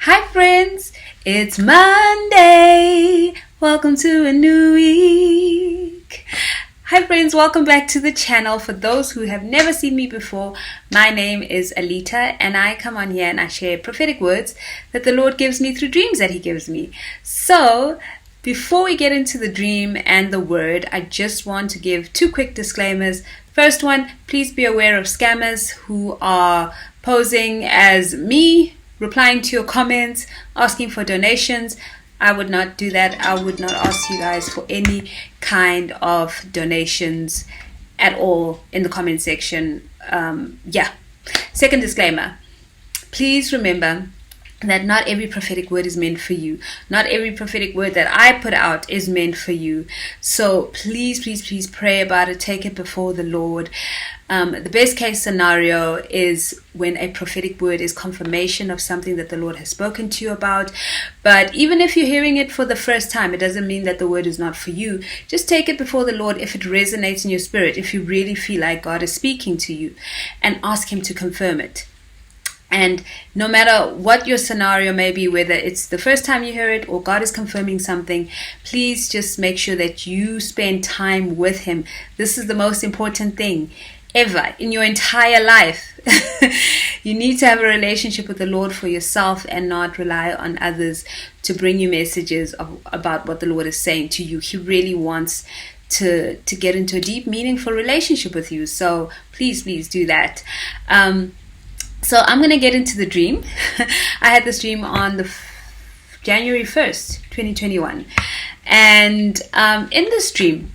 Hi friends, it's Monday. Welcome to a new week. Hi friends, welcome back to the channel. For those who have never seen me before, my name is Alita and I come on here and I share prophetic words that the Lord gives me through dreams that He gives me. So, before we get into the dream and the word, I just want to give two quick disclaimers. First one, please be aware of scammers who are posing as me, replying to your comments, asking for donations. I would not do that. I would not ask you guys for any kind of donations at all in the comment section. Second disclaimer, please remember that not every prophetic word is meant for you. Not every prophetic word that I put out is meant for you. So please pray about it. Take it before the Lord. The best case scenario is when a prophetic word is confirmation of something that the Lord has spoken to you about. But even if you're hearing it for the first time, it doesn't mean that the word is not for you. Just take it before the Lord if it resonates in your spirit, if you really feel like God is speaking to you, and ask Him to confirm it. And no matter what your scenario may be, whether it's the first time you hear it or God is confirming something, please just make sure that you spend time with Him. This is the most important thing ever in your entire life. You need to have a relationship with the Lord for yourself and not rely on others to bring you messages about what the Lord is saying to you. He really wants to get into a deep, meaningful relationship with you. So please do that. So I'm going to get into the dream. I had this dream on the January 1st, 2021. And in this dream,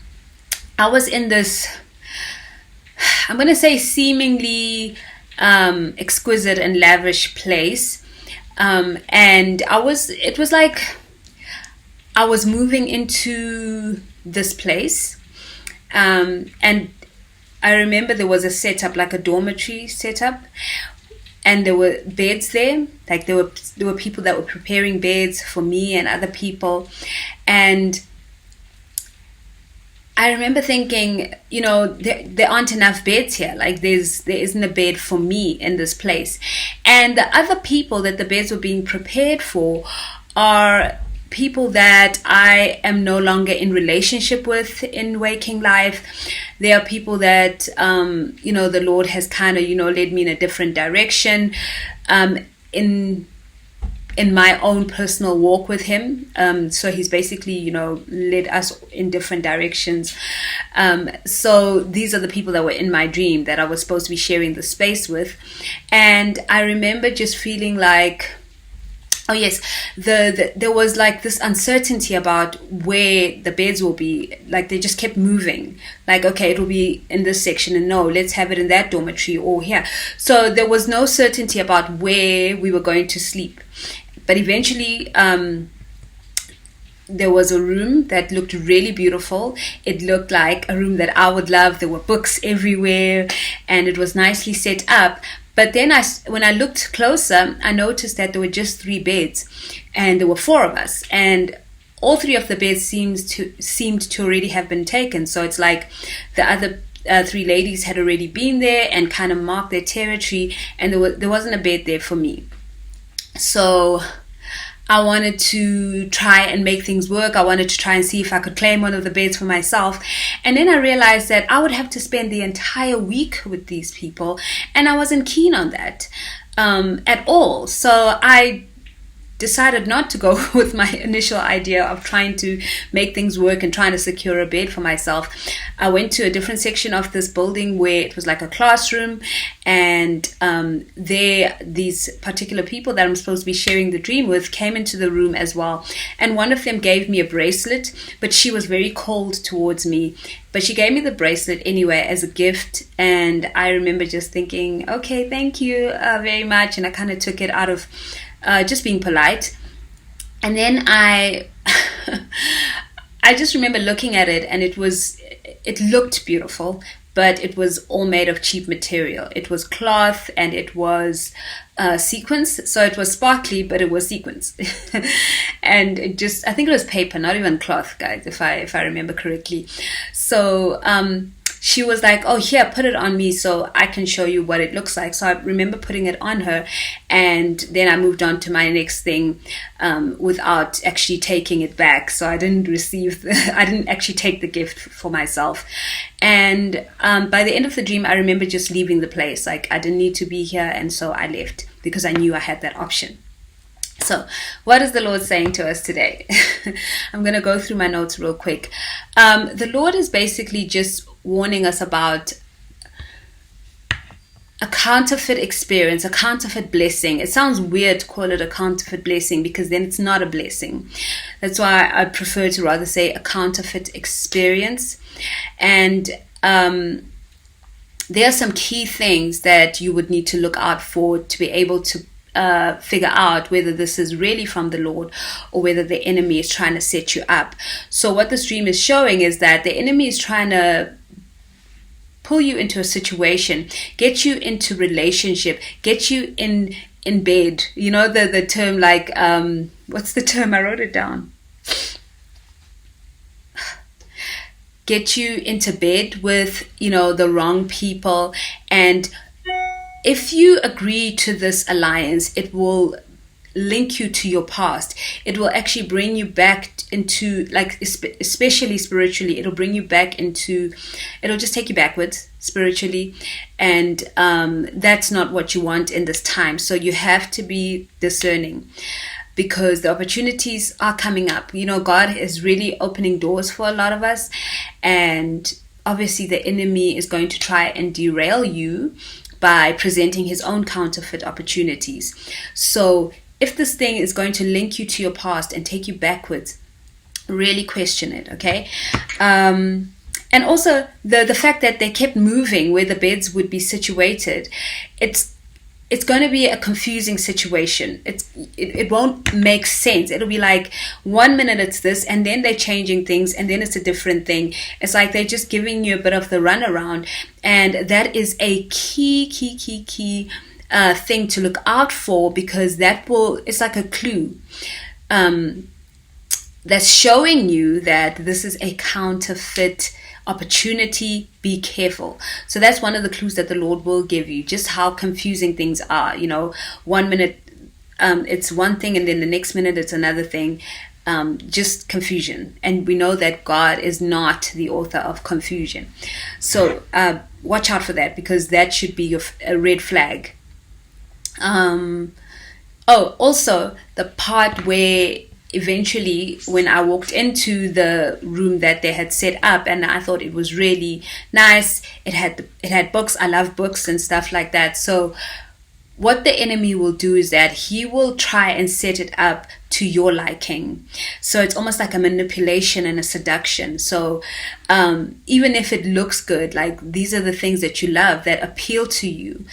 I was in this, I'm going to say seemingly exquisite and lavish place. And it was like I was moving into this place. And I remember there was a setup, like a dormitory setup. And there were beds there, like there were people that were preparing beds for me and other people. And I remember thinking, there aren't enough beds here. Like there isn't a bed for me in this place. And the other people that the beds were being prepared for are people that I am no longer in relationship with in waking life. There are people that, the Lord has kind of, led me in a different direction in my own personal walk with Him. So He's basically, led us in different directions. So these are the people that were in my dream that I was supposed to be sharing the space with. And I remember just feeling like, oh yes, there was like this uncertainty about where the beds will be. Like they just kept moving. Like, okay, it will be in this section, and no, let's have it in that dormitory or here. So there was no certainty about where we were going to sleep. But eventually, there was a room that looked really beautiful. It looked like a room that I would love. There were books everywhere, and it was nicely set up. But then when I looked closer, I noticed that there were just 3 beds and there were 4 of us. And all 3 of the beds seemed to already have been taken. So it's like the other 3 ladies had already been there and kind of marked their territory, and there wasn't a bed there for me. So I wanted to try and make things work. I wanted to try and see if I could claim one of the beds for myself. And then I realized that I would have to spend the entire week with these people, and I wasn't keen on that at all. So I decided not to go with my initial idea of trying to make things work and trying to secure a bed for myself. I went to a different section of this building where it was like a classroom, and these particular people that I'm supposed to be sharing the dream with came into the room as well. And one of them gave me a bracelet, but she was very cold towards me. But she gave me the bracelet anyway as a gift, and I remember just thinking, okay, thank you very much. And I kind of took it out of just being polite. And then I just remember looking at it, and it looked beautiful, but it was all made of cheap material. It was cloth, and it was sequins. So it was sparkly, but it was sequins. And I think it was paper, not even cloth, guys, if I remember correctly. So she was like, oh, here, put it on me so I can show you what it looks like. So I remember putting it on her, and then I moved on to my next thing without actually taking it back. So I didn't I didn't actually take the gift for myself. And by the end of the dream, I remember just leaving the place. Like, I didn't need to be here, and so I left because I knew I had that option. So what is the Lord saying to us today? I'm going to go through my notes real quick. The Lord is basically just warning us about a counterfeit experience, a counterfeit blessing. It sounds weird to call it a counterfeit blessing because then it's not a blessing. That's why I prefer to rather say a counterfeit experience. And there are some key things that you would need to look out for to be able to figure out whether this is really from the Lord or whether the enemy is trying to set you up. So what this dream is showing is that the enemy is trying to pull you into a situation, get you into relationship, get you in bed. You know the term, like what's the term? I wrote it down. Get you into bed with, the wrong people. And if you agree to this alliance, it will link you to your past. It will actually bring you back into, like, especially spiritually, it'll just take you backwards spiritually. And that's not what you want in this time. So you have to be discerning, because the opportunities are coming up. God is really opening doors for a lot of us. And obviously the enemy is going to try and derail you by presenting his own counterfeit opportunities. So if this thing is going to link you to your past and take you backwards, really question it, okay? And also the fact that they kept moving where the beds would be situated, it's going to be a confusing situation. It won't make sense. It'll be like 1 minute it's this, and then they're changing things, and then it's a different thing. It's like they're just giving you a bit of the runaround, and that is a key thing to look out for, because it's like a clue that's showing you that this is a counterfeit opportunity. Be careful. So that's one of the clues that the Lord will give you, just how confusing things are. 1 minute it's one thing, and then the next minute it's another thing. Just confusion. And we know that God is not the author of confusion. So watch out for that, because that should be a red flag. Also the part where eventually, when I walked into the room that they had set up, and I thought it was really nice, it had books. I love books and stuff like that. So what the enemy will do is that he will try and set it up to your liking. So it's almost like a manipulation and a seduction. So even if it looks good, like these are the things that you love that appeal to you,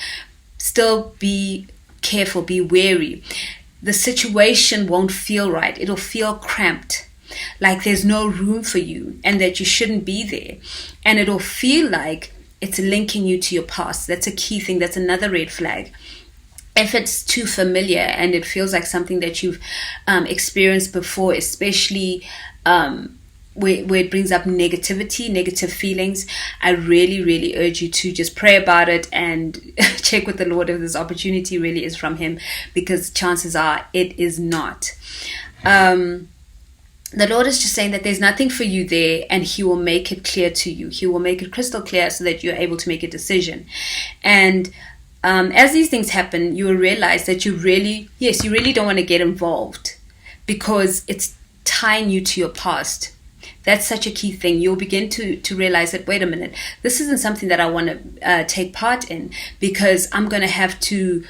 still be careful, be wary. The situation won't feel right. It'll feel cramped, like there's no room for you and that you shouldn't be there. And it'll feel like it's linking you to your past. That's a key thing. That's another red flag. If it's too familiar and it feels like something that you've experienced before, especially where it brings up negativity, negative feelings, I really, really urge you to just pray about it and check with the Lord if this opportunity really is from him, because chances are it is not. The Lord is just saying that there's nothing for you there, and he will make it clear to you. He will make it crystal clear so that you're able to make a decision. And as these things happen, you will realize that you really don't want to get involved, because it's tying you to your past. That's such a key thing. You'll begin to realize that, wait a minute, this isn't something that I want to take part in, because I'm going to have to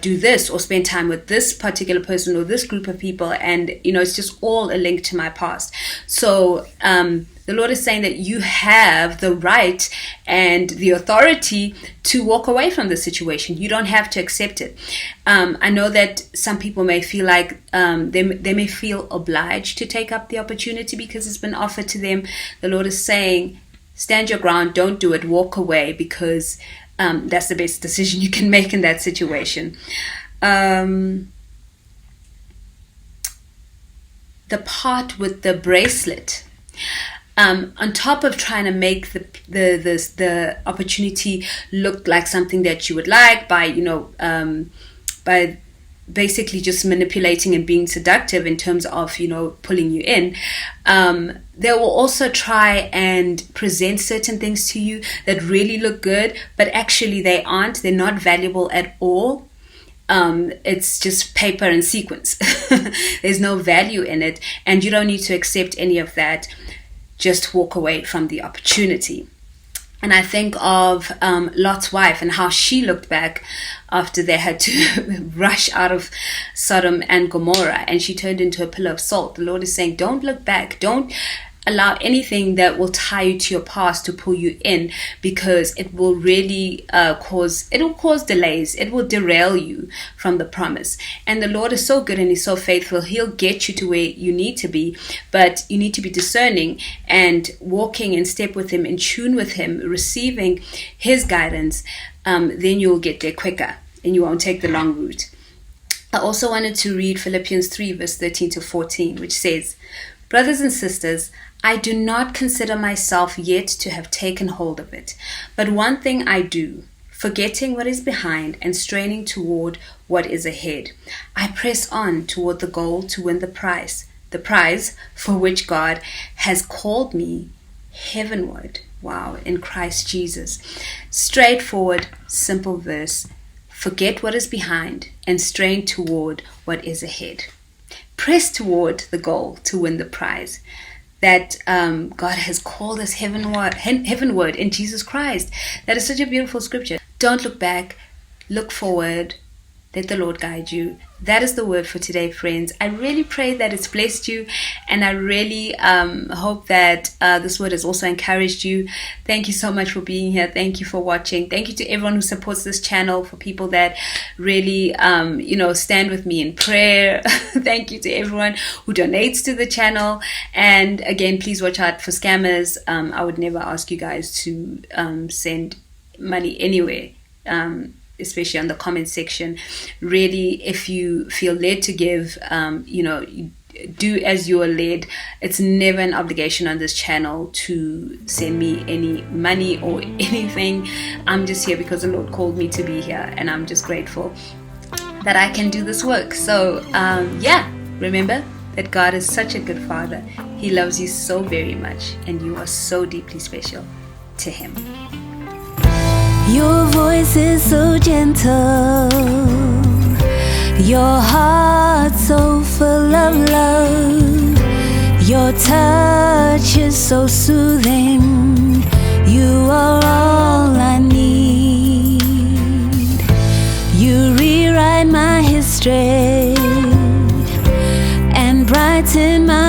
do this or spend time with this particular person or this group of people. And, it's just all a link to my past. So the Lord is saying that you have the right and the authority to walk away from the situation. You don't have to accept it. I know that some people may feel like they may feel obliged to take up the opportunity because it's been offered to them. The Lord is saying, stand your ground, don't do it, walk away, because that's the best decision you can make in that situation. The part with the bracelet. on top of trying to make the opportunity look like something that you would like by, by basically just manipulating and being seductive in terms of, pulling you in, they will also try and present certain things to you that really look good, but actually they aren't. They're not valuable at all. It's just paper and sequins. There's no value in it, and you don't need to accept any of that. Just walk away from the opportunity. And I think of Lot's wife and how she looked back after they had to rush out of Sodom and Gomorrah, and she turned into a pillar of salt. The Lord is saying, don't look back. Don't allow anything that will tie you to your past to pull you in, because it will really cause delays. It will derail you from the promise. And the Lord is so good and He's so faithful. He'll get you to where you need to be, but you need to be discerning and walking in step with Him, in tune with Him, receiving His guidance. Then you'll get there quicker and you won't take the long route. I also wanted to read Philippians 3 verse 13 to 14, which says, "Brothers and sisters, I do not consider myself yet to have taken hold of it. But one thing I do, forgetting what is behind and straining toward what is ahead, I press on toward the goal to win the prize for which God has called me heavenward." Wow, in Christ Jesus. Straightforward, simple verse. Forget what is behind and strain toward what is ahead. Press toward the goal to win the prize that God has called us heavenward in Jesus Christ. That is such a beautiful scripture. Don't look back, look forward. Let the Lord guide you. That is the word for today, friends. I really pray that it's blessed you, and I really hope that this word has also encouraged you. Thank you so much for being here. Thank you for watching. Thank you to everyone who supports this channel, for people that really, stand with me in prayer. Thank you to everyone who donates to the channel. And again, please watch out for scammers. I would never ask you guys to send money anywhere. Especially on the comment section. Really, if you feel led to give, do as you are led. It's never an obligation on this channel to send me any money or anything. I'm just here because the Lord called me to be here, and I'm just grateful that I can do this work. So remember that God is such a good Father. He loves you so very much, and you are so deeply special to Him. Your voice is so gentle, your heart so full of love, your touch is so soothing. You are all I need. You rewrite my history and brighten my